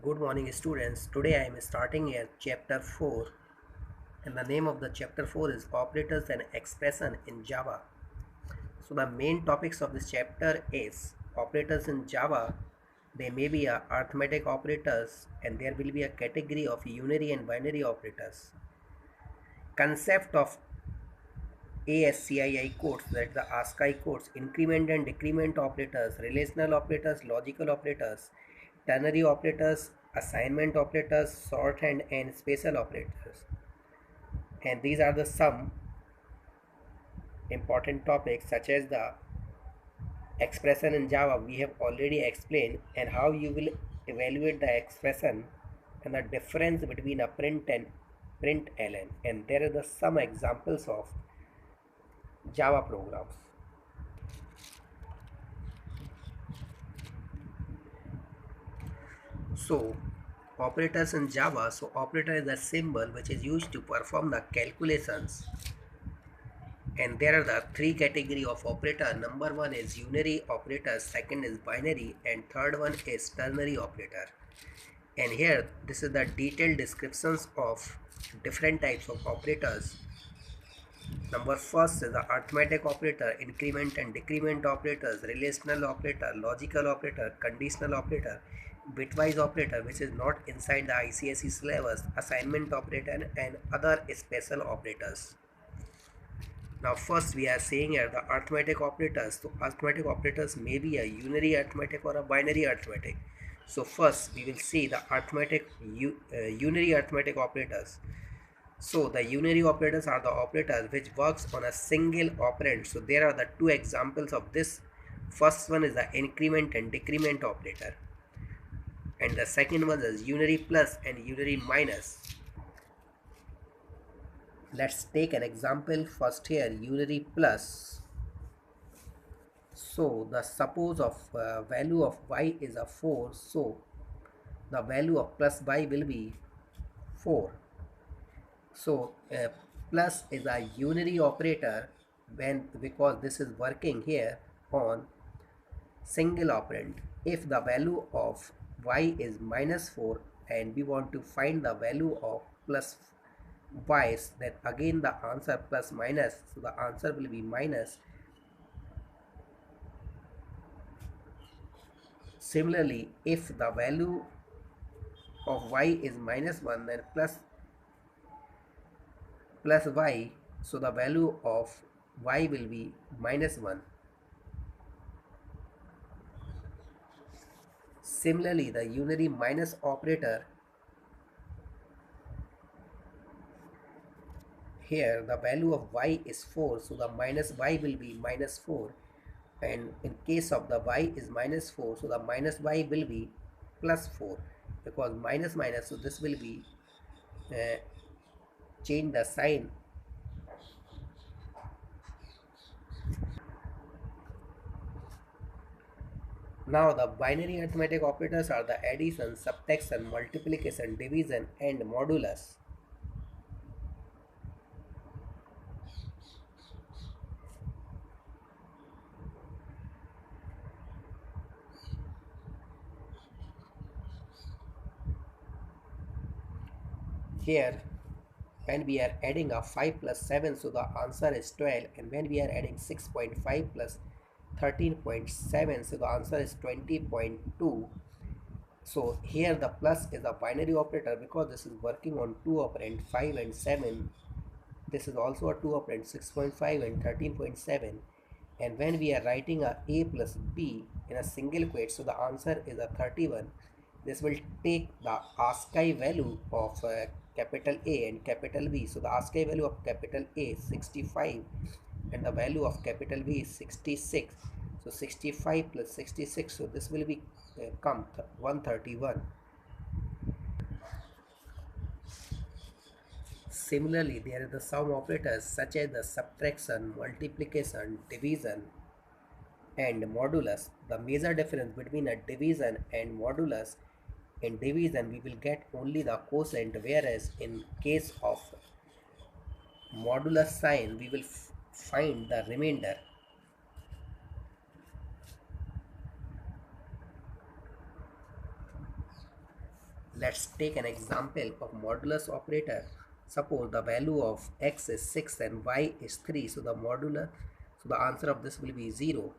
Good morning students. Today I am starting here chapter 4 and the name of the chapter 4 is operators and expression in Java. So the main topics of this chapter is operators in Java. They may be arithmetic operators and there will be a category of unary and binary operators. Concept of ASCII codes, that the ASCII codes, increment and decrement operators, relational operators, logical operators, ternary operators, assignment operators, shorthand and special operators. And these are the some important topics such as the expression in Java we have already explained, and how you will evaluate the expression and the difference between a print and println, and there are the some examples of Java programs. So operators in Java, so operator is a symbol which is used to perform the calculations, and there are the three category of operator. Number one is unary operator, second is binary, and third one is ternary operator. And here this is the detailed descriptions of different types of operators. Number first is the arithmetic operator, increment and decrement operators, relational operator, logical operator, conditional operator, bitwise operator which is not inside the ICSE syllabus, assignment operator and other special operators. Now first we are saying here the arithmetic operators. So arithmetic operators may be a unary arithmetic or a binary arithmetic. So first we will see the unary arithmetic operators. So the unary operators are the operators which works on a single operand. So there are the two examples of this. First one is the increment and decrement operator, and the second one is unary plus and unary minus. Let's take an example first here, unary plus. So the suppose of value of y is a 4, so the value of plus y will be 4. So plus is a unary operator when, because this is working here on single operand. If the value of y is minus 4 and we want to find the value of plus y, then again the answer plus minus, so the answer will be minus. Similarly, if the value of y is minus 1, then plus y, so the value of y will be minus 1. Similarly, the unary minus operator, here the value of y is 4, so the minus y will be minus 4, and in case of the y is minus 4, so the minus y will be plus 4, because minus minus, so this will be change the sign. Now the binary arithmetic operators are the addition, subtraction, multiplication, division and modulus. Here when we are adding a 5 plus 7, so the answer is 12, and when we are adding 6.5 plus 13.7, so the answer is 20.2. So here the plus is a binary operator because this is working on two operand 5 and 7. This is also a two operand 6.5 and 13.7, and when we are writing a plus b in a single quote, so the answer is a 31. This will take the ASCII value of capital A and capital B. So the ASCII value of capital A is 65 and the value of capital B is 66. So 65 plus 66, so this will be come 131. Similarly, there are the sum operators such as the subtraction, multiplication, division and modulus. The major difference between a division and modulus, in division we will get only the quotient, whereas in case of modulus sign we will find the remainder. Let's take an example of modulus operator. Suppose the value of x is 6 and y is 3. So the answer of this will be 0.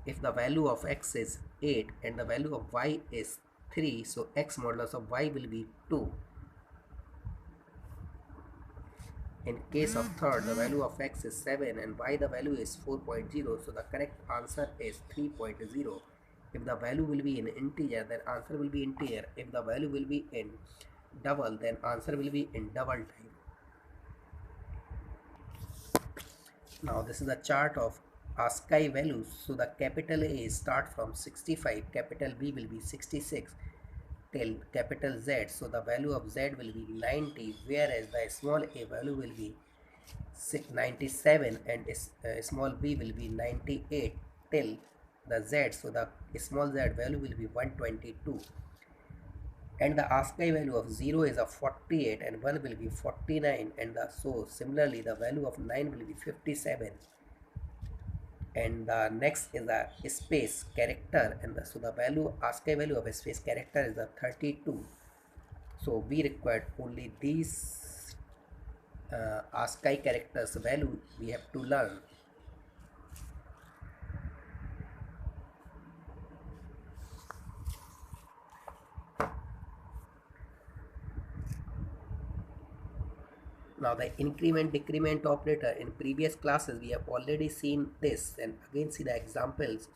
If the value of x is 8 and the value of y is 3, so x modulus of y will be 2. In case of third, the value of x is 7 and y the value is 4.0, so the correct answer is 3.0. If the value will be in integer, then answer will be integer. If the value will be in double, then answer will be in double time. Now this is a chart of ASCII values. So the capital A start from 65, capital B will be 66 till capital Z. So the value of Z will be 90, whereas the small a value will be 97 and small b will be 98 till the Z. So the small z value will be 122. And the ASCII value of 0 is a 48 and 1 will be 49, and so similarly the value of 9 will be 57. And the next is the space character, and so the value ASCII value of a space character is the 32. So we required only these ASCII characters value we have to learn. Now the increment decrement operator, in previous classes we have already seen this, and again see the examples.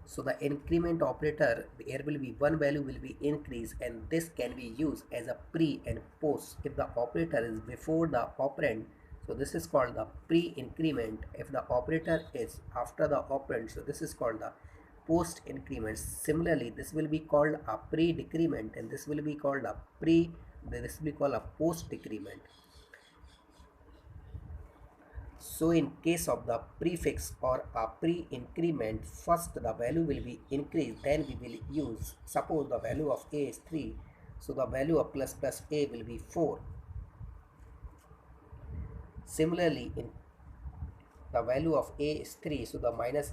So the increment operator, there will be one value will be increased, and this can be used as a pre and post. If the operator is before the operand, so this is called the pre-increment. If the operator is after the operand, so this is called the post increment. Similarly, this will be called a pre-decrement, and this will be called a post decrement. So in case of the prefix or a pre-increment, first the value will be increased, then we will use, suppose the value of a is 3, so the value of plus plus a will be 4. Similarly, in the value of a is 3, so the minus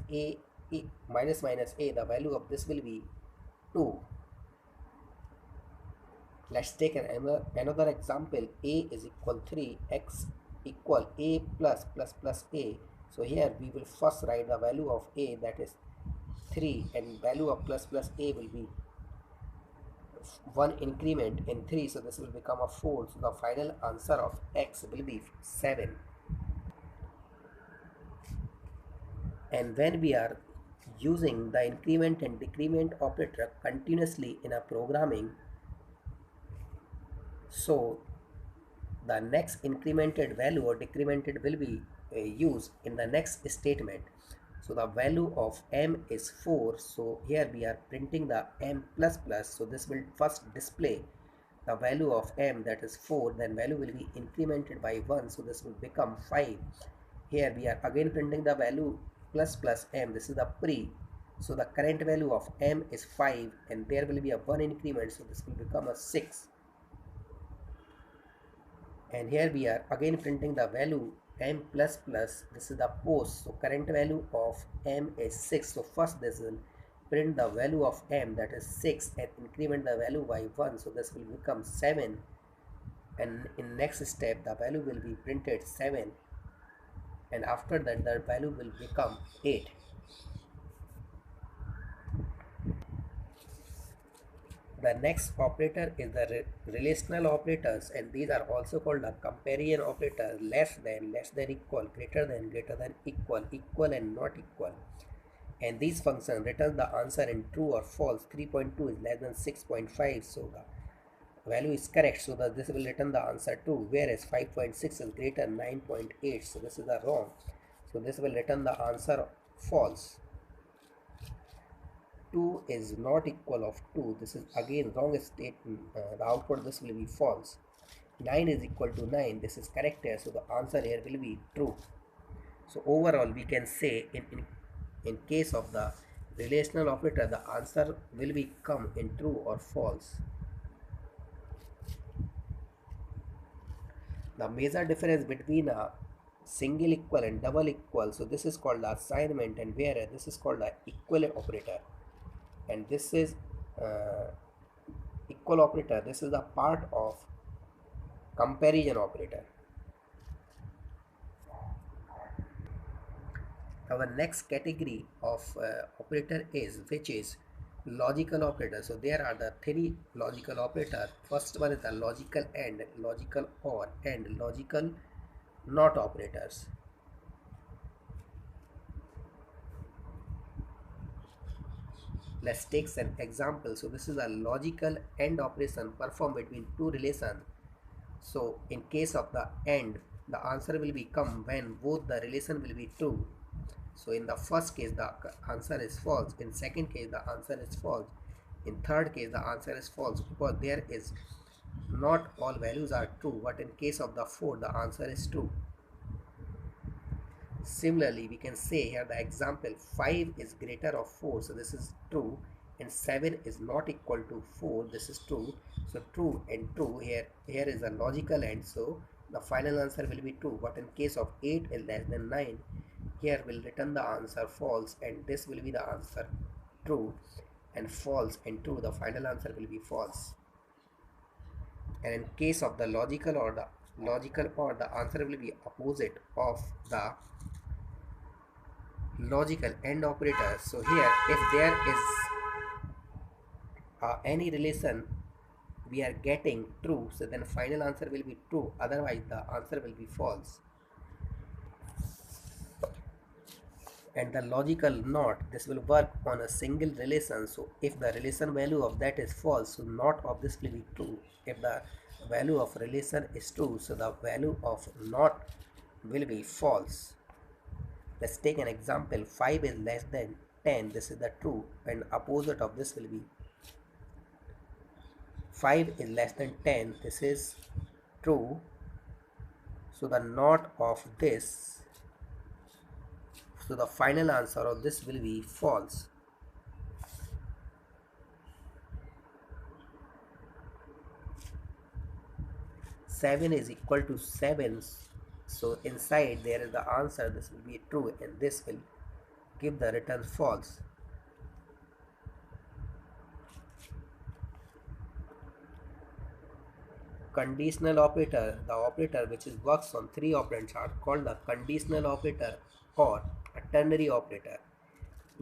minus a, the value of this will be 2. Let's take another example. A is equal 3, x equal a plus plus plus a. So here we will first write the value of a, that is 3, and value of plus plus a will be 1 increment in 3, so this will become a 4. So the final answer of x will be 7. And when we are using the increment and decrement operator continuously in a programming, so the next incremented value or decremented will be used in the next statement. So the value of m is 4, so here we are printing the m plus plus, so this will first display the value of m, that is 4, then value will be incremented by 1, so this will become 5. Here we are again printing the value plus plus m, this is the pre, so the current value of m is 5, and there will be a 1 increment, so this will become a 6. And here we are again printing the value m plus plus, this is the post, so current value of m is 6, so first this will print the value of m, that is 6, and increment the value by 1, so this will become 7, and in next step the value will be printed 7, and after that the value will become 8. The next operator is the relational operators, and these are also called a comparison operator: less than equal, greater than equal, equal and not equal. And these functions return the answer in true or false. 3.2 is less than 6.5, so the value is correct, so that this will return the answer true, whereas 5.6 is greater than 9.8, so this is a wrong, so this will return the answer false. 2 is not equal of 2, this is again wrong statement, the output this will be false. 9 is equal to 9, this is correct here, so the answer here will be true. So overall we can say in case of the relational operator, the answer will become in true or false. The major difference between a single equal and double equal, so this is called the assignment, and whereas this is called the equivalent operator, and this is uh, equal operator, this is the part of comparison operator. Our next category of operator is, which is logical operator. So there are the three logical operator. First one is the logical and, logical or, and logical not operators. Let's take an example. So this is a logical AND operation performed between two relations. So in case of the AND, the answer will become when both the relation will be true. So in the first case the answer is false, in second case the answer is false, in third case the answer is false, because there is not all values are true, but in case of the fourth the answer is true. Similarly, we can say here the example 5 is greater of 4, so this is true, and 7 is not equal to 4, this is true. So true and true, here is a logical AND, so the final answer will be true. But in case of 8 is less than 9, here will return the answer false, and this will be the answer true, and false and true, the final answer will be false. And in case of the logical or, the answer will be opposite of the logical AND operator. So here, if there is any relation we are getting true, so then final answer will be true, otherwise the answer will be false. And the logical NOT, this will work on a single relation. So if the relation value of that is false, so NOT of this will be true. If the value of relation is true, so the value of NOT will be false. Let's take an example. 5 is less than 10, this is the true, and opposite of this will be 5 is less than 10, this is true. So the NOT of this, so the final answer of this will be false. Seven is equal to 7, so inside there is the answer, this will be true, and this will give the return false. Conditional operator, the operator which is works on three operands, are called the conditional operator or a ternary operator.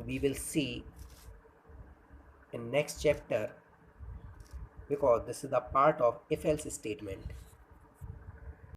We will see in next chapter, because this is the part of if else statement.